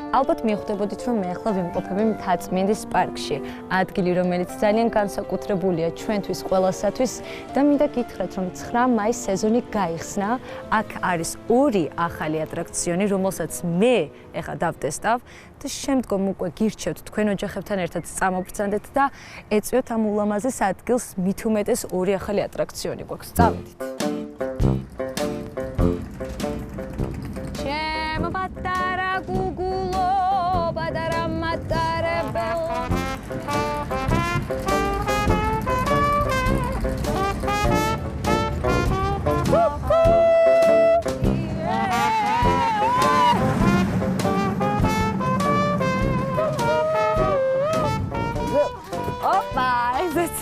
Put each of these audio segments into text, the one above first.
ალბათ მიხვდებოდით, რომ მე ახლა ვიმყოფები მთაწმინდის პარკში. ადგილი, რომელიც ძალიან განსაკუთრებულია ჩვენთვის ყველასათვის და მინდა გითხრათ, რომ 9 მაის სეზონი გაიხსნა. აქ არის 2 ახალი ატრაქციონი, რომელსაც მე ახლა დავტესტავ და შემდგომ უკვე გირჩევთ თქვენ ოჯახებთან ერთად წამობრძანდეთ და ეწვიოთ ამ ულამაზეს ადგილს მით უმეტეს 2 ახალი ატრაქციონი გვაქვს. წავედით. ჩემო პატარა გუგულო, პატარა მატარებელო.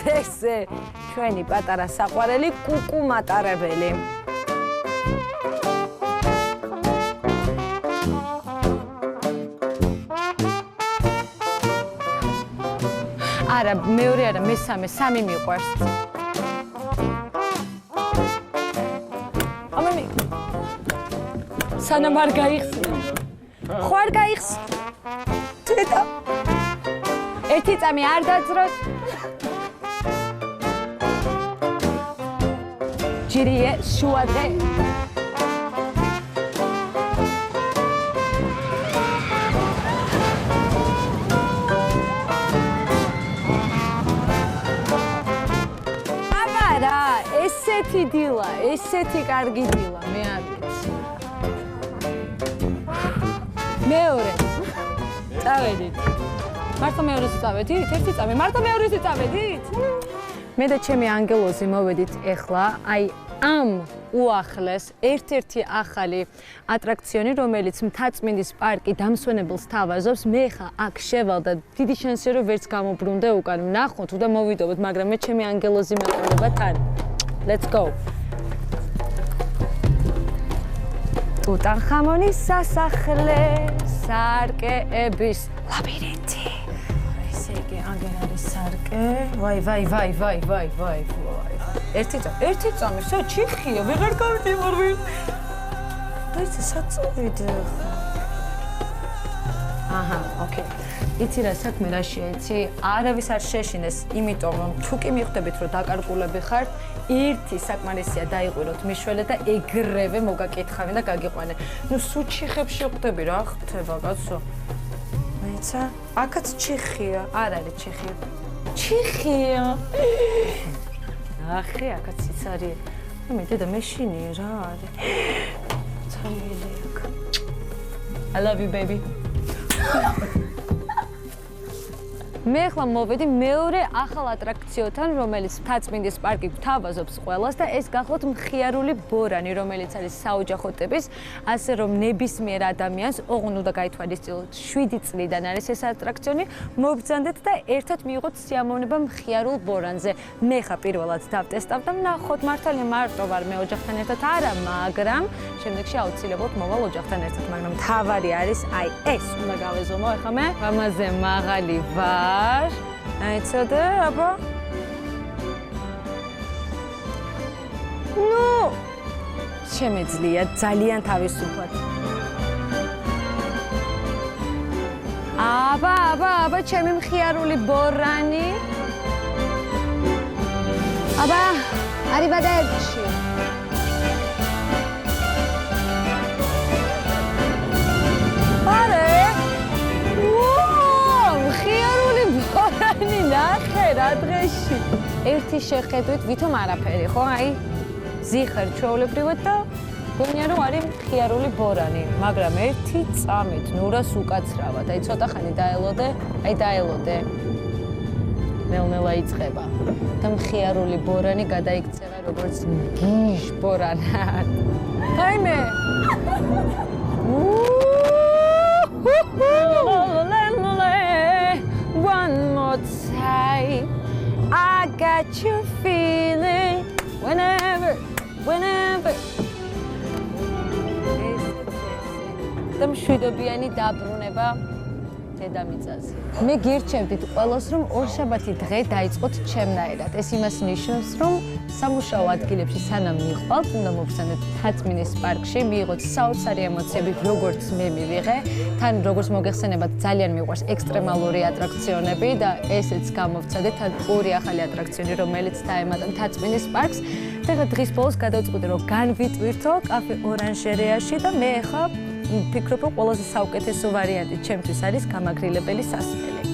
ესე ჩვენი პატარა საყვარელი კუკუ მატარებელი. არა, მეორე არა, მესამე, 3 მიყვარს. ამამი. სანამ არ გაიხსნა. ხო არ გაიხსნა. დედა. ერთი წამი არ დაძროთ. ჯირიე შუადე. აბარა, ესეთი დილა, ესეთი კარგი დილა, მე არ ვიცი. მეორე. წავედით. მარტო მეორეზე წავედით? ერთი წამი, მარტო მეორეზე წავედით? მე და ჩემი ანგელოზი მოვედით ეხლა, აი ამ უახლეს ერთ-ერთი ახალი ატრაქციონი, რომელიც მთაწმინდის პარკი დამსვენებელს თავაზობს. მე ხა აქ შევალ და დიდი შანსია რომ ვერც გამობრუნდე უკან. ვნახოთ და მოვიდობთ, მაგრამ მე ჩემი ანგელოზი მეყოდება თან. Let's go. ტუტანხამონის სასახლე, სარკეების ლაბირინთი. ესე იგი, აგერ არის სარკე. ვაი. ერთი წამი, ჩიხია, ვეღარ გავდივარვი. ეს საწოვიდე ხა. აჰა, ოკეი. იცი რა საქმე რა შეიცი? არავის არ შეშინეს, იმიტომ რომ თუ კი მიხვდებით რომ დაკარგულები ხართ, ერთი საკმარისია დაიყვიროთ მიშველე და ეგრევე მოგაკითხავენ და გაგიყვანე. ნუ სუჩიხებში ხვდები რა ხდება კაცო. მეცა, აქაც ჩიხია, არ არის ჩიხია. ჩიხია. ახე, აქაც იცარი. მე დედა მეშინია რა არის. ცალილი აქ. I love you baby. მე ახლა მოვედი მეორე ახალ ატრაქციოთან, რომელიც მთაწმინდის პარკი გვთავაზობს ყველას და ეს გახლავთ მხიარული ბორანი, რომელიც არის საოჯახო ტიპის, ასე რომ ნებისმიერ ადამიანს, ოღონდ უნდა გაითვალისწინოთ 7 წლიდან არის ეს ატრაქციონი, მობრძანდეთ და ერთად მიიღოთ სიამოვნება მხიარულ ბორანზე. მე ხა პირველად დავტესტავ და ვნახოთ, მართალია მარტო ვარ მე ოჯახთან ერთად არა, მაგრამ შემდეგში აუცილებლად მოვალ ოჯახთან ერთად, მაგრამ თავარი არის აი ეს უნდა გავეზომო ახლა მე. ამაზე მაღალი ვარ. აიცოდე, აბა. ნუ შემეძლია ძალიან თავისუფლად. აბა, ჩემი მხიარული ბორანი. აბა, arrivederci. ნახე რა დღეში. ერთი შეხედვით ვითომ არაფერი, ხო? აი ზიხარ ჩვეულებრივად და გონია რომ არის მხიარული ბორანი, მაგრამ ერთი წამით ნურას უკაცრავად. აი ცოტა ხანი დაელოდე, აი დაელოდე. ნელ-ნელა იწყება. და მხიარული ბორანი გადაიქცევა როგორც გიჟ ბორანად. აიმე. One more time, I got you feeling whenever. და მშვიდობიანი დაბრუნება დედამიწაზე. მე გირჩევდით ყველას, რომ ორშაბათი დღე დაიწყოთ ჩემნაირად. ეს იმას ნიშნავს, რომ სამუშაო ადგილებში სანამ მიყვალთ, უნდა მოგხსენოთ თაწმინდის პარკში, მიიღოთ საოცარი ემოციები, როგორც მე მივიღე. თან როგორც მოგეხსენებათ, ძალიან მიყვარს ექსტრემალური ატრაქციონები და ესეც გამოვცადე. თან ორი ახალი ატრაქციონი, რომელიც დაემატა თაწმინდის პარკს. და დღის ბოლოს გადავწყვიტე, რომ განვიტვირთო კაფე ორანჟერეაში და მე ახლა ვფიქრობ, რომ ყველაზე საუკეთესო ვარიანტი ჩემთვის არის გამაგრილებელი სასმელი.